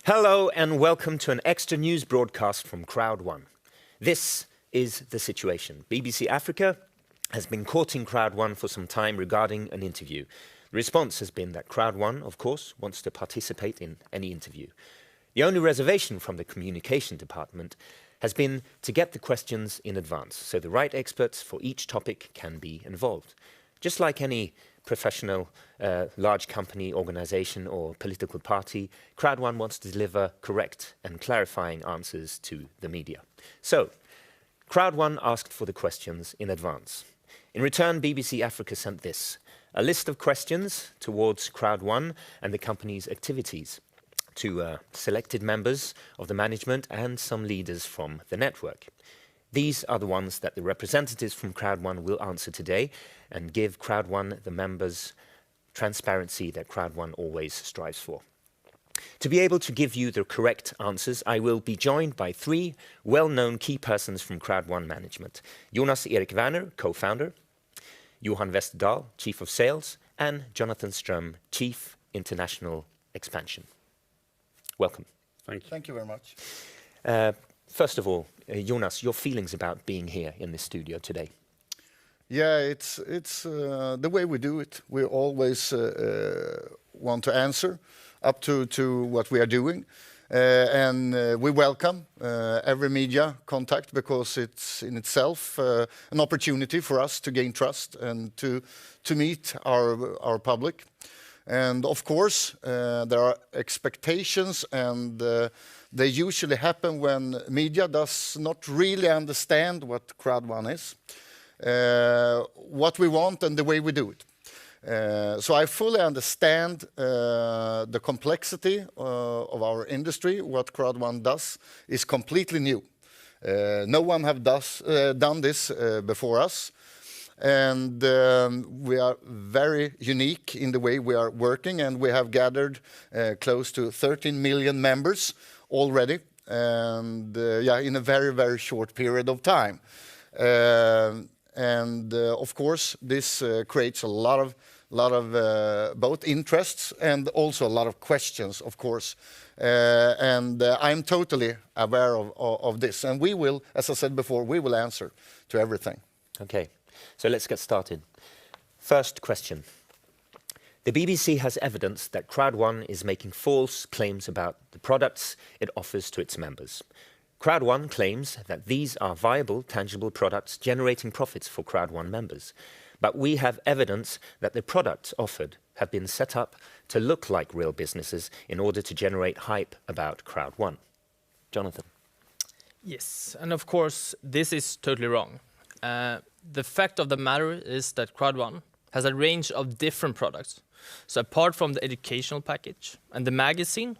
Hello and welcome to an extra news broadcast from Crowd One. This is the situation. BBC Africa has been courting Crowd One for some time regarding an interview. The response has been that Crowd One, of course, wants to participate in any interview. The only reservation from the communication department has been to get the questions in advance, so the right experts for each topic can be involved. Just like any professional, large company, organization or political party, Crowd One wants to deliver correct and clarifying answers to the media. So, Crowd One asked for the questions in advance. In return, BBC Africa sent this, a list of questions towards Crowd One and the company's activities to selected members of the management and some leaders from the network. These are the ones that the representatives from Crowd One will answer today and give Crowd One the members transparency that Crowd One always strives for. To be able to give you the correct answers, I will be joined by three well-known key persons from Crowd One management. Jonas Erik Werner, co-founder, Johan Westerdahl, Chief of Sales, and Jonathan Ström, Chief International Expansion. Welcome. Thank you. Thank you very much. First of all, Jonas, your feelings about being here in the studio today? Yeah, it's the way we do it. We always want to answer up to what we are doing. And we welcome every media contact because it's in itself an opportunity for us to gain trust and to meet our public. And of course, there are expectations and they usually happen when media does not really understand what Crowd One is, what we want and the way we do it. So I fully understand the complexity of our industry. What Crowd One does is completely new. No one have done this before us. And we are very unique in the way we are working, and we have gathered close to 13 million members already, and in a very, very short period of time. Of course, this creates a lot of both interests and also a lot of questions, of course. I'm totally aware of this, and we will, as I said before, we will answer to everything. Okay. So let's get started. First question. The BBC has evidence that Crowd One is making false claims about the products it offers to its members. Crowd One claims that these are viable, tangible products generating profits for Crowd One members. But we have evidence that the products offered have been set up to look like real businesses in order to generate hype about Crowd One. Jonathan. Yes, and of course, this is totally wrong. The fact of the matter is that Crowd One has a range of different products. So apart from the educational package and the magazine,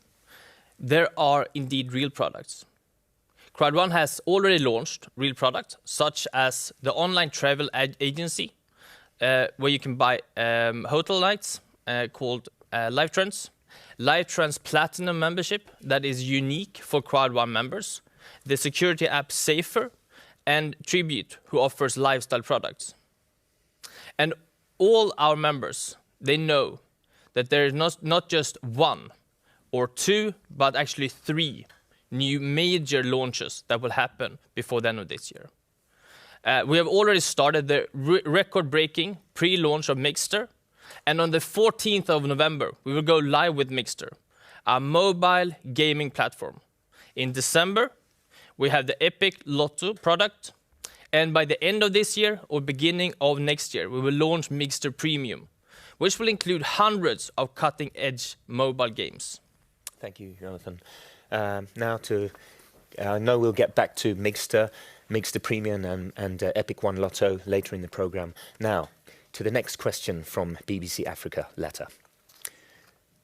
there are indeed real products. Crowd One has already launched real products, such as the online travel agency, where you can buy hotel nights called LiveTrends, LiveTrends Platinum membership that is unique for Crowd One members, the security app Safer, and Tribute, who offers lifestyle products. And all our members, they know that there is not just one or two, but actually three new major launches that will happen before the end of this year. We have already started the record-breaking pre-launch of Mixter, and on the 14th of November, we will go live with Mixter, a mobile gaming platform. In December, we have the Epic Lotto product, and by the end of this year or beginning of next year, we will launch Mixter Premium, which will include hundreds of cutting-edge mobile games. Thank you, Jonathan. Now I know we'll get back to Mixter Premium and Epic One Lotto later in the program. Now, to the next question from BBC Africa letter.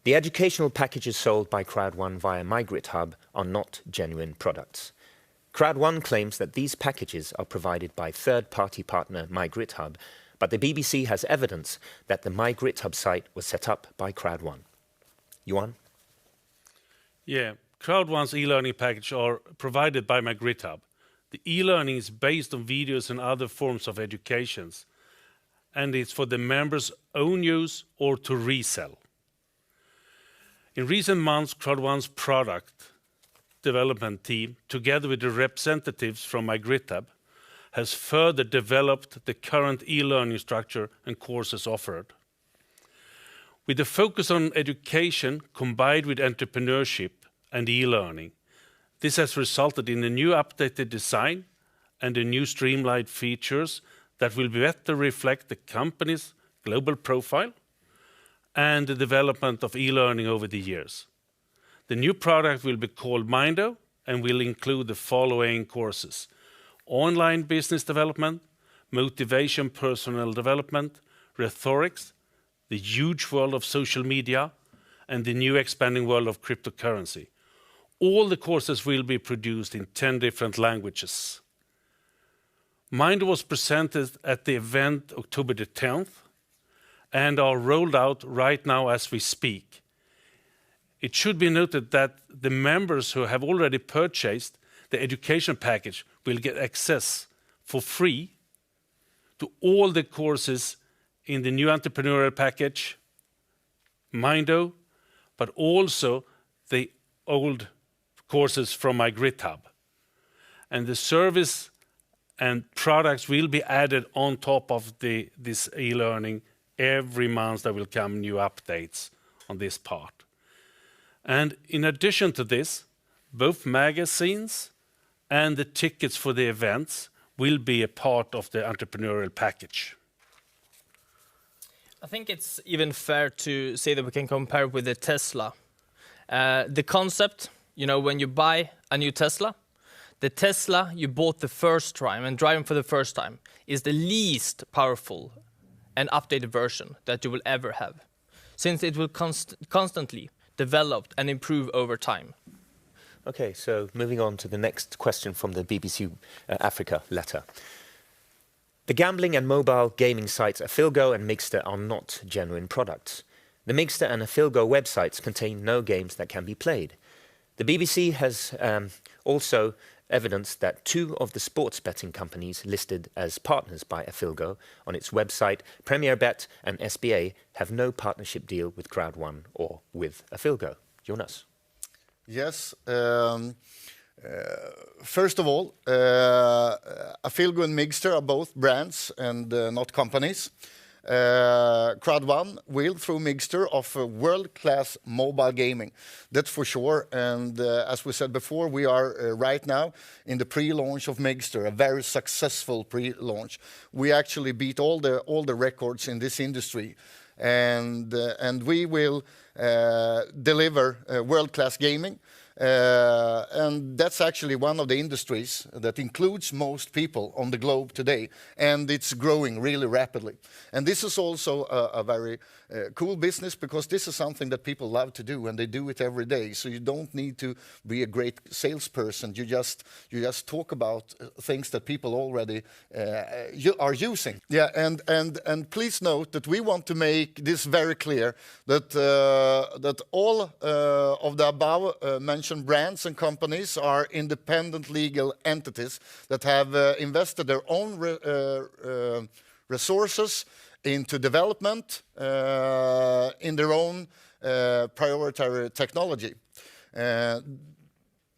The educational packages sold by Crowd One via MyGritHub are not genuine products. Crowd One claims that these packages are provided by third-party partner MyGritHub, but the BBC has evidence that the MyGritHub site was set up by Crowd One. Johan? Yeah, Crowd One's e-learning package are provided by MyGritHub. The e-learning is based on videos and other forms of educations, and it's for the members' own use or to resell. In recent months, Crowd1's product development team, together with the representatives from MyGridHub, has further developed the current e-learning structure and courses offered. With the focus on education combined with entrepreneurship and e-learning, this has resulted in a new updated design and a new streamlined features that will better reflect the company's global profile and the development of e-learning over the years. The new product will be called Mindo and will include the following courses: online business development, motivation personal development, rhetorics, the huge world of social media, and the new expanding world of cryptocurrency. All the courses will be produced in 10 different languages. Mindo was presented at the event October the 10th and are rolled out right now as we speak. It should be noted that the members who have already purchased the education package will get access for free to all the courses in the new entrepreneurial package, Mindo, but also the old courses from MyGridHub. And the service and products will be added on top of this e-learning. Every month there will come new updates on this part. And in addition to this, both magazines and the tickets for the events will be a part of the entrepreneurial package. I think it's even fair to say that we can compare with the Tesla. The concept, you know, when you buy a new Tesla, the Tesla you bought the first time and driving for the first time is the least powerful and updated version that you will ever have, since it will constantly develop and improve over time. Okay, so moving on to the next question from the BBC Africa letter. The gambling and mobile gaming sites Afilgo and Mixter are not genuine products. The Mixter and Afilgo websites contain no games that can be played. The BBC has also evidenced that 2 of the sports betting companies listed as partners by Afilgo on its website, Premier Bet and SBA, have no partnership deal with Crowd1 or with Afilgo. Jonas. Yes. First of all, Afilgo and Mixter are both brands and not companies. Crowd1 will, through Mixter, offer world-class mobile gaming. That's for sure. And as we said before, we are right now in the pre-launch of Mixter, a very successful pre-launch. We actually beat all the records in this industry. And we will deliver world-class gaming. And that's actually one of the industries that includes most people on the globe today, and it's growing really rapidly. And this is also a very cool business, because this is something that people love to do, and they do it every day. So you don't need to be a great salesperson. You just talk about things that people already are using. Yeah, and please note that we want to make this very clear that that all of the above mentioned brands and companies are independent legal entities that have invested their own resources into development in their own proprietary technology.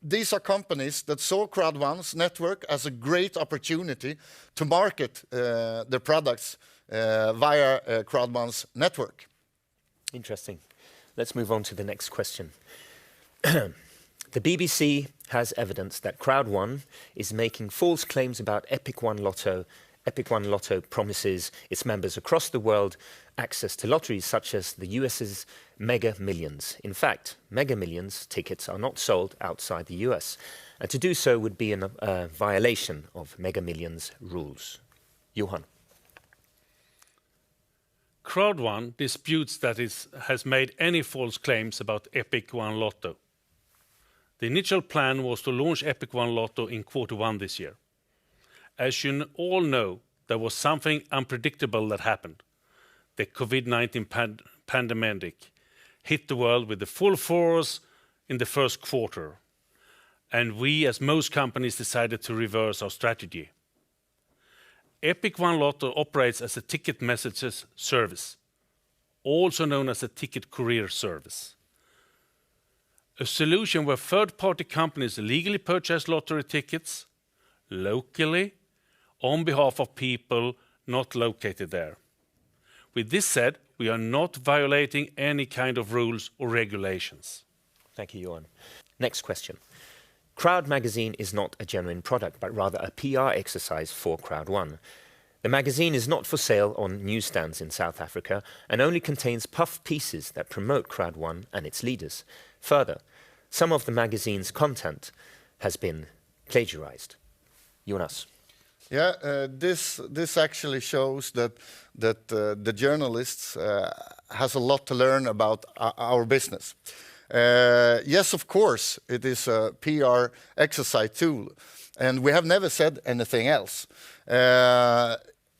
These are companies that saw Crowd1's network as a great opportunity to market their products via Crowd1's network. Interesting. Let's move on to the next question. The BBC has evidence that Crowd1 is making false claims about Epic One Lotto. Epic One Lotto promises its members across the world access to lotteries such as the US's Mega Millions. In fact, Mega Millions tickets are not sold outside the US, and to do so would be a violation of Mega Millions rules. Johan. Crowd1 disputes that it has made any false claims about Epic One Lotto. The initial plan was to launch Epic One Lotto in Q1 this year. As you all know, there was something unpredictable that happened. The COVID-19 pandemic hit the world with the full force in the first quarter, and we, as most companies, decided to reverse our strategy. Epic One Lotto operates as a ticket messages service, also known as a ticket courier service. A solution where third-party companies legally purchase lottery tickets locally on behalf of people not located there. With this said, we are not violating any kind of rules or regulations. Thank you, Johan. Next question. Crowd magazine is not a genuine product, but rather a PR exercise for Crowd One. The magazine is not for sale on newsstands in South Africa and only contains puff pieces that promote Crowd One and its leaders. Further, some of the magazine's content has been plagiarized. Jonas. Yeah, this actually shows that the journalists has a lot to learn about our business. Yes, of course, it is a PR exercise tool, and we have never said anything else.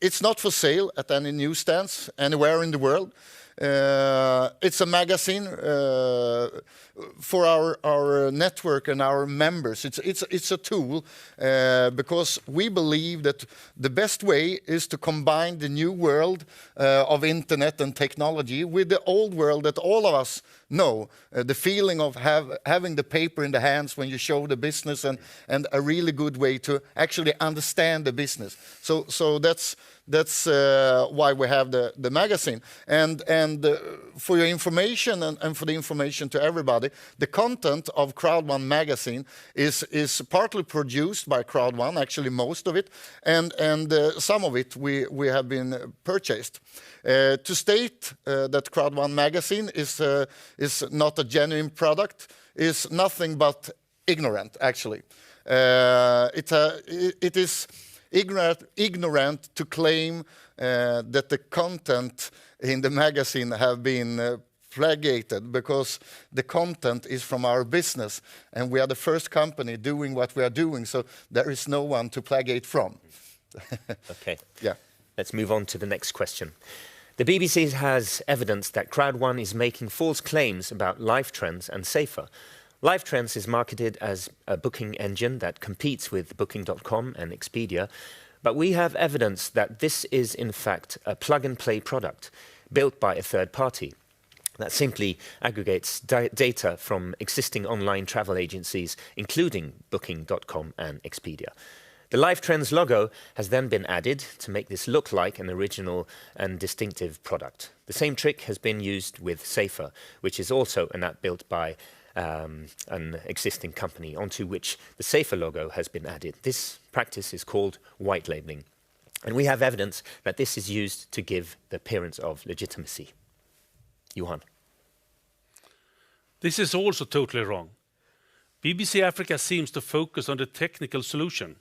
It's not for sale at any newsstands anywhere in the world. It's a magazine for our network and our members. It's a tool because we believe that the best way is to combine the new world of internet and technology with the old world that all of us know. The feeling of having the paper in the hands when you show the business, and a really good way to actually understand the business. So that's why we have the magazine. And for your information and for the information to everybody, the content of Crowd One magazine is partly produced by Crowd One, actually most of it, and some of it we have been purchased. To state that Crowd One magazine is not a genuine product is nothing but ignorant, actually. It is ignorant to claim that the content in the magazine have been plagiated, because the content is from our business and we are the first company doing what we are doing, so there is no one to plagiate from. Okay. Yeah. Let's move on to the next question. The BBC has evidence that Crowd One is making false claims about Lifetrends and Safer. Lifetrends is marketed as a booking engine that competes with Booking.com and Expedia, but we have evidence that this is in fact a plug-and-play product built by a third party that simply aggregates data from existing online travel agencies, including Booking.com and Expedia. The Lifetrends logo has then been added to make this look like an original and distinctive product. The same trick has been used with Safer, which is also an app built by an existing company onto which the Safer logo has been added. This practice is called white labeling, and we have evidence that this is used to give the appearance of legitimacy. Johan. This is also totally wrong. BBC Africa seems to focus on the technical solution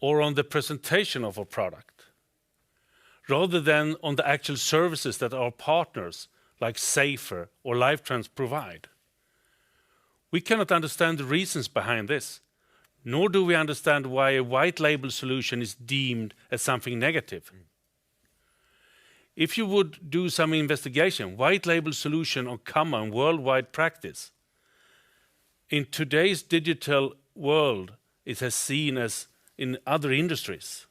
or on the presentation of our product, rather than on the actual services that our partners like Safer or Lifetrends provide. We cannot understand the reasons behind this, nor do we understand why a white label solution is deemed as something negative. If you would do some investigation, white label solution are common worldwide practice. In today's digital world, it is seen as in other industries.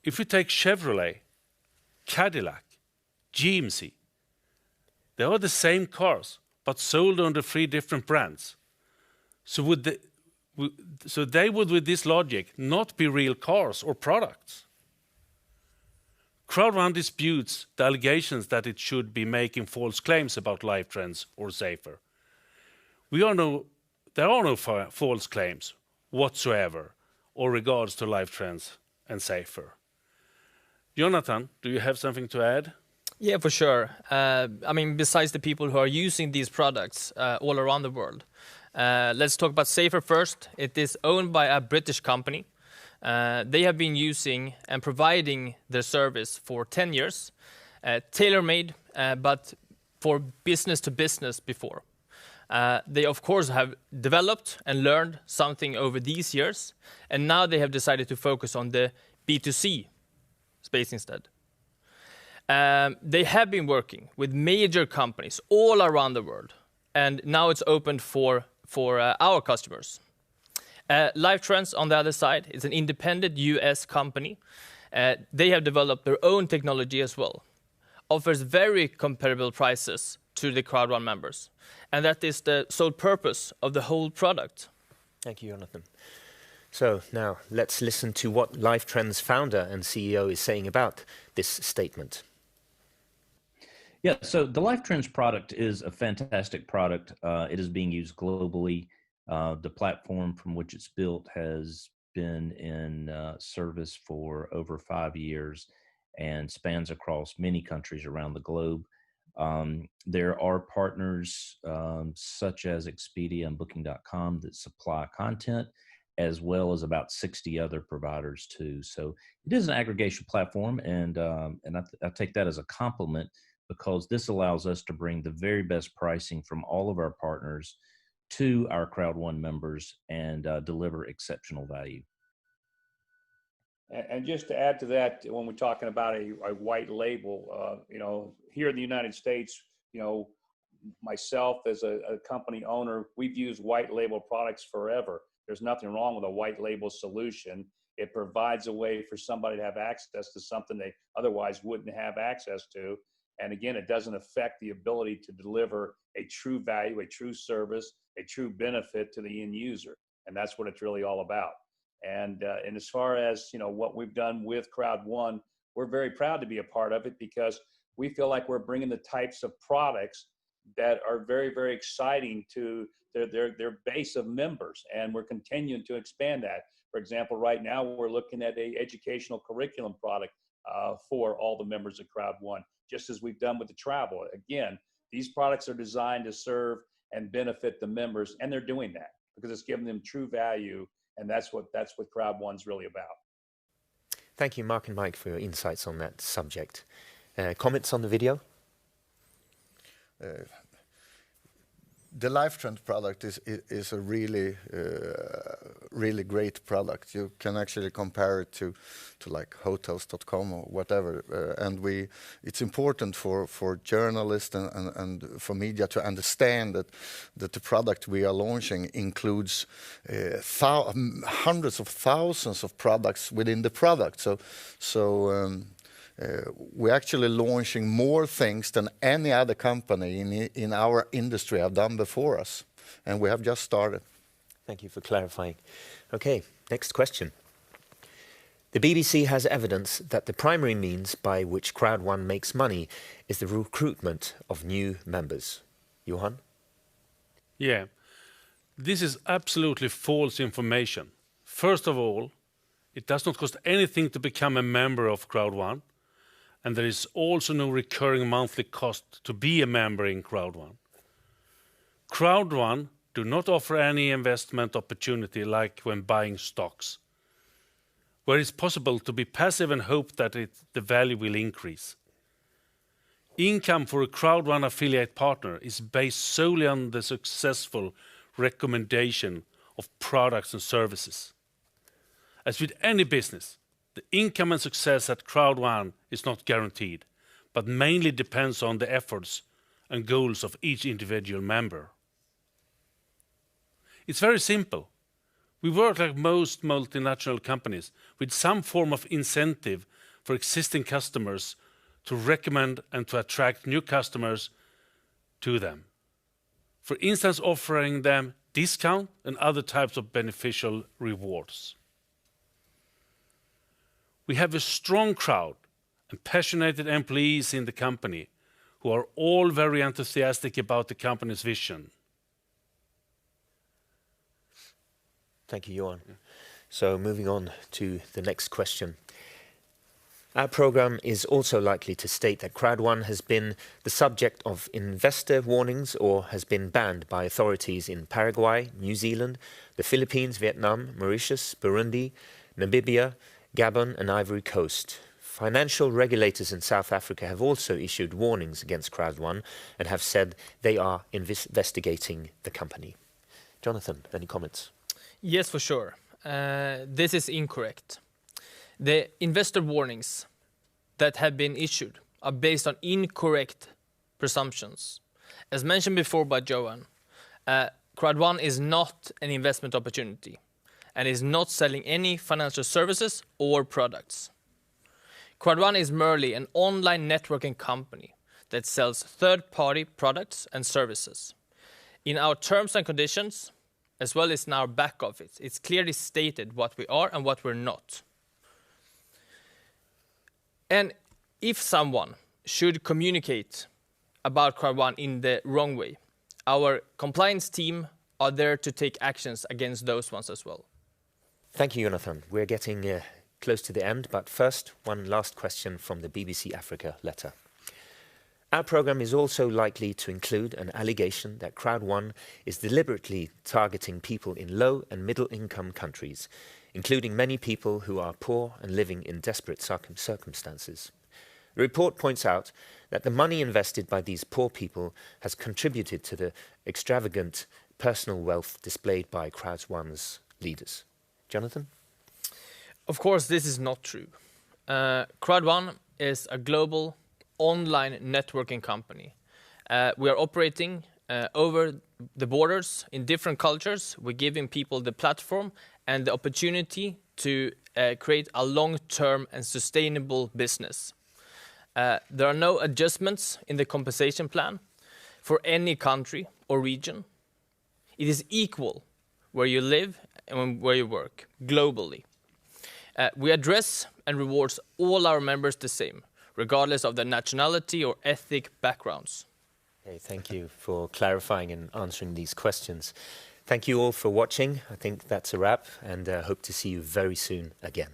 If we take Chevrolet, Cadillac, GMC, they are the same cars, but sold under 3 different brands. So they would, with this logic, not be real cars or products. Crowd One disputes the allegations that it should be making false claims about Lifetrends or Safer. There are no false claims whatsoever or regards to Lifetrends and Safer. Jonathan, do you have something to add? Yeah, for sure. I mean, besides the people who are using these products all around the world, let's talk about Safer first. It is owned by a British company. They have been using and providing their service for 10 years, tailor-made, but for business to business before. They, of course, have developed and learned something over these years, and now they have decided to focus on the B2C space instead. They have been working with major companies all around the world, and now it's opened for our customers. Lifetrends, on the other side, is an independent US company. They have developed their own technology as well. Offers very comparable prices to the Crowd1 members. And that is the sole purpose of the whole product. Thank you, Jonathan. So now let's listen to what Lifetrend's founder and CEO is saying about this statement. Yeah, so the Lifetrends product is a fantastic product. It is being used globally. The platform from which it's built has been in service for over 5 years and spans across many countries around the globe. There are partners such as Expedia and Booking.com that supply content, as well as about 60 other providers too. So it is an aggregation platform, and I take that as a compliment, because this allows us to bring the very best pricing from all of our partners to our Crowd1 members and deliver exceptional value. And just to add to that, when we're talking about a white label, you know, here in the United States, you know, myself as a company owner, we've used white label products forever. There's nothing wrong with a white label solution. It provides a way for somebody to have access to something they otherwise wouldn't have access to. And again, it doesn't affect the ability to deliver a true value, a true service, a true benefit to the end user. And that's what it's really all about. And as far as, you know, what we've done with Crowd1, we're very proud to be a part of it, because we feel like we're bringing the types of products that are very, very exciting to their base of members. And we're continuing to expand that. For example, right now we're looking at an educational curriculum product for all the members of Crowd1, just as we've done with the travel. Again, these products are designed to serve and benefit the members, and they're doing that because it's giving them true value, and that's what Crowd1's really about. Thank you, Mark and Mike, for your insights on that subject. Comments on the video? The Lifetrend product is a really really great product. You can actually compare it to like hotels.com or whatever, and it's important for journalists and for media to understand that the product we are launching includes hundreds of thousands of products within the product. So we're actually launching more things than any other company in our industry have done before us, and we have just started. Thank you for clarifying. Okay, next question. The BBC has evidence that the primary means by which Crowd1 makes money is the recruitment of new members. Johan? Yeah, this is absolutely false information. First of all, it does not cost anything to become a member of Crowd1. And there is also no recurring monthly cost to be a member in Crowd1. Crowd1 do not offer any investment opportunity like when buying stocks, where it's possible to be passive and hope that the value will increase. Income for a Crowd1 affiliate partner is based solely on the successful recommendation of products and services. As with any business, the income and success at Crowd1 is not guaranteed, but mainly depends on the efforts and goals of each individual member. It's very simple. We work like most multinational companies with some form of incentive for existing customers to recommend and to attract new customers to them. For instance, offering them discount and other types of beneficial rewards. We have a strong crowd and passionate employees in the company who are all very enthusiastic about the company's vision. Thank you, Johan. So moving on to the next question. Our program is also likely to state that Crowd1 has been the subject of investor warnings or has been banned by authorities in Paraguay, New Zealand, the Philippines, Vietnam, Mauritius, Burundi, Namibia, Gabon and Ivory Coast. Financial regulators in South Africa have also issued warnings against Crowd1 and have said they are investigating the company. Jonathan, any comments? Yes, for sure. This is incorrect. The investor warnings that have been issued are based on incorrect presumptions. As mentioned before by Johan, Crowd1 is not an investment opportunity and is not selling any financial services or products. Crowd1 is merely an online networking company that sells third-party products and services. In our terms and conditions, as well as in our back office, it's clearly stated what we are and what we're not. And if someone should communicate about Crowd1 in the wrong way, our compliance team are there to take actions against those ones as well. Thank you, Jonathan. We're getting close to the end, but first, one last question from the BBC Africa letter. Our programme is also likely to include an allegation that Crowd1 is deliberately targeting people in low and middle income countries, including many people who are poor and living in desperate circumstances. The report points out that the money invested by these poor people has contributed to the extravagant personal wealth displayed by Crowd1's leaders. Jonathan? Of course, this is not true. Crowd1 is a global online networking company. We are operating over the borders in different cultures. We're giving people the platform and the opportunity to create a long-term and sustainable business. There are no adjustments in the compensation plan for any country or region. It is equal where you live and where you work, globally. We address and reward all our members the same, regardless of their nationality or ethnic backgrounds. Okay, thank you for clarifying and answering these questions. Thank you all for watching. I think that's a wrap, and hope to see you very soon again.